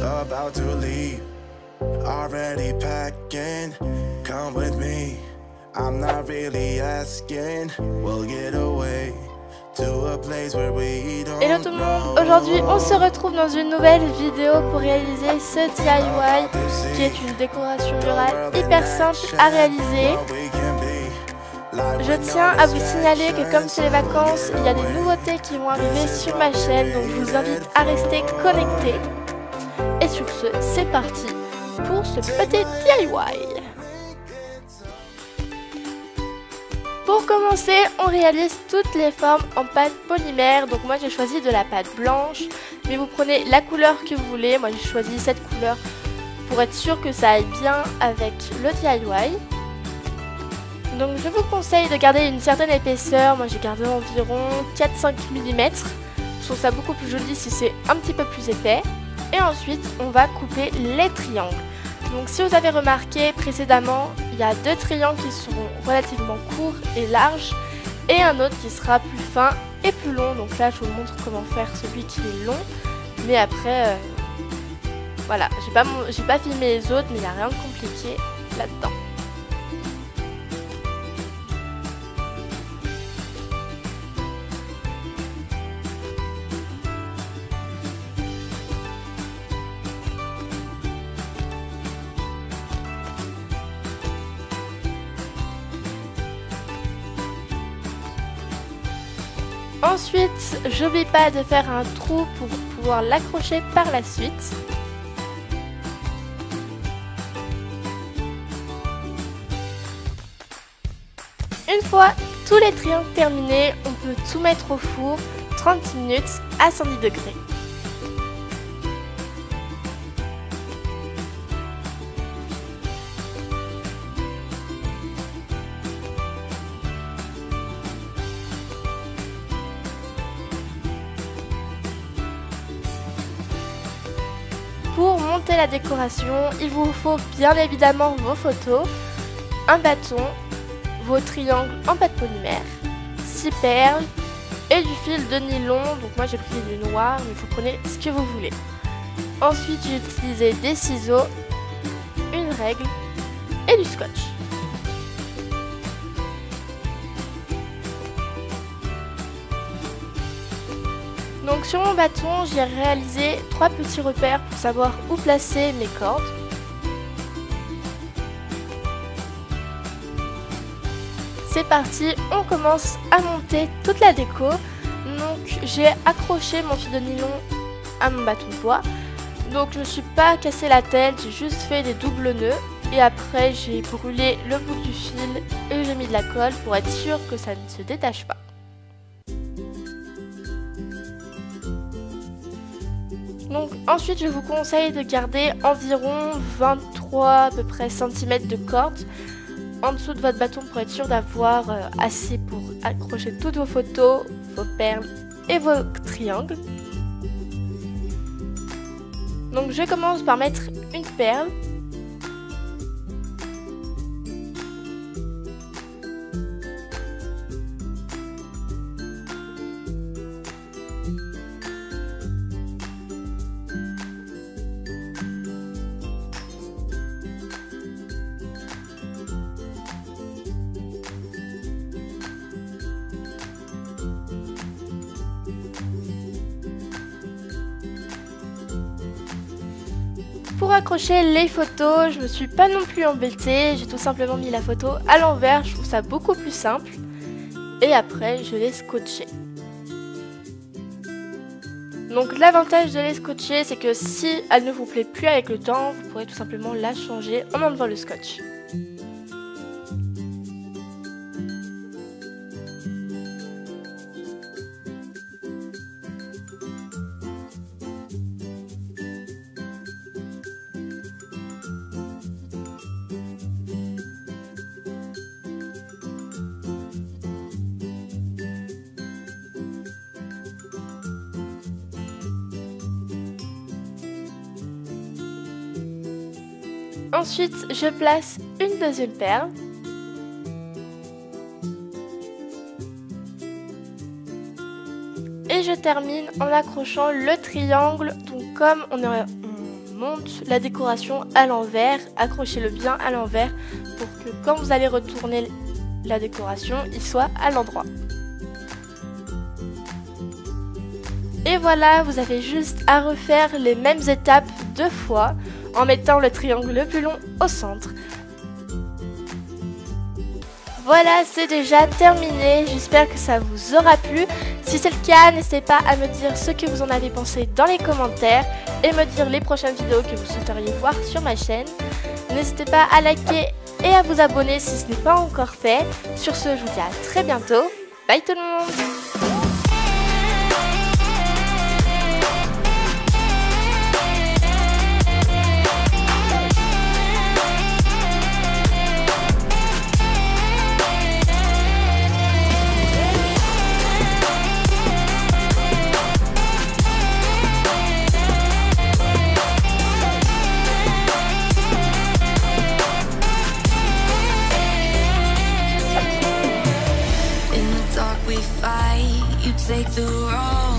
about to leave. Already packing, come with me. I'm not really asking, we'll get away to a place where we don't. Hello tout le monde, aujourd'hui on se retrouve dans une nouvelle vidéo pour réaliser ce DIY qui est une décoration murale hyper simple à réaliser. Je tiens à vous signaler que comme c'est les vacances, il y a des nouveautés qui vont arriver sur ma chaîne, donc je vous invite à rester connectés. Et sur ce, c'est parti pour ce petit DIY. Pour commencer, on réalise toutes les formes en pâte polymère. Donc moi j'ai choisi de la pâte blanche, mais vous prenez la couleur que vous voulez. Moi j'ai choisi cette couleur pour être sûr que ça aille bien avec le DIY. Donc je vous conseille de garder une certaine épaisseur. Moi j'ai gardé environ 4-5 mm. Je trouve ça beaucoup plus joli si c'est un petit peu plus épais. Et ensuite on va couper les triangles. Donc si vous avez remarqué précédemment, il y a deux triangles qui seront relativement courts et larges et un autre qui sera plus fin et plus long. Donc là je vous montre comment faire celui qui est long, mais après voilà, j'ai pas filmé les autres, mais il n'y a rien de compliqué là-dedans. Ensuite, j'oublie pas de faire un trou pour pouvoir l'accrocher par la suite. Une fois tous les triangles terminés, on peut tout mettre au four 30 minutes à 110 degrés. Pour monter la décoration, il vous faut bien évidemment vos photos, un bâton, vos triangles en pâte polymère, 6 perles et du fil de nylon. Donc moi j'ai pris du noir, mais vous prenez ce que vous voulez. Ensuite j'ai utilisé des ciseaux, une règle et du scotch. Donc sur mon bâton, j'ai réalisé 3 petits repères pour savoir où placer mes cordes. C'est parti, on commence à monter toute la déco. Donc j'ai accroché mon fil de nylon à mon bâton de bois. Donc je ne me suis pas cassé la tête, j'ai juste fait des doubles nœuds. Et après j'ai brûlé le bout du fil et j'ai mis de la colle pour être sûr que ça ne se détache pas. Donc ensuite je vous conseille de garder environ 23 à peu près centimètres de corde en dessous de votre bâton pour être sûr d'avoir assez pour accrocher toutes vos photos, vos perles et vos triangles. Donc je commence par mettre une perle. Pour accrocher les photos, je me suis pas non plus embêtée, j'ai tout simplement mis la photo à l'envers, je trouve ça beaucoup plus simple. Et après, je l'ai scotché. Donc l'avantage de les scotcher, c'est que si elle ne vous plaît plus avec le temps, vous pourrez tout simplement la changer en enlevant le scotch. Ensuite, je place une deuxième perle. Et je termine en accrochant le triangle. Donc comme on monte la décoration à l'envers. Accrochez-le bien à l'envers pour que quand vous allez retourner la décoration, il soit à l'endroit. Et voilà, vous avez juste à refaire les mêmes étapes 2 fois en mettant le triangle le plus long au centre. Voilà, c'est déjà terminé. J'espère que ça vous aura plu. Si c'est le cas, n'hésitez pas à me dire ce que vous en avez pensé dans les commentaires et me dire les prochaines vidéos que vous souhaiteriez voir sur ma chaîne. N'hésitez pas à liker et à vous abonner si ce n'est pas encore fait. Sur ce, je vous dis à très bientôt. Bye tout le monde! Take the road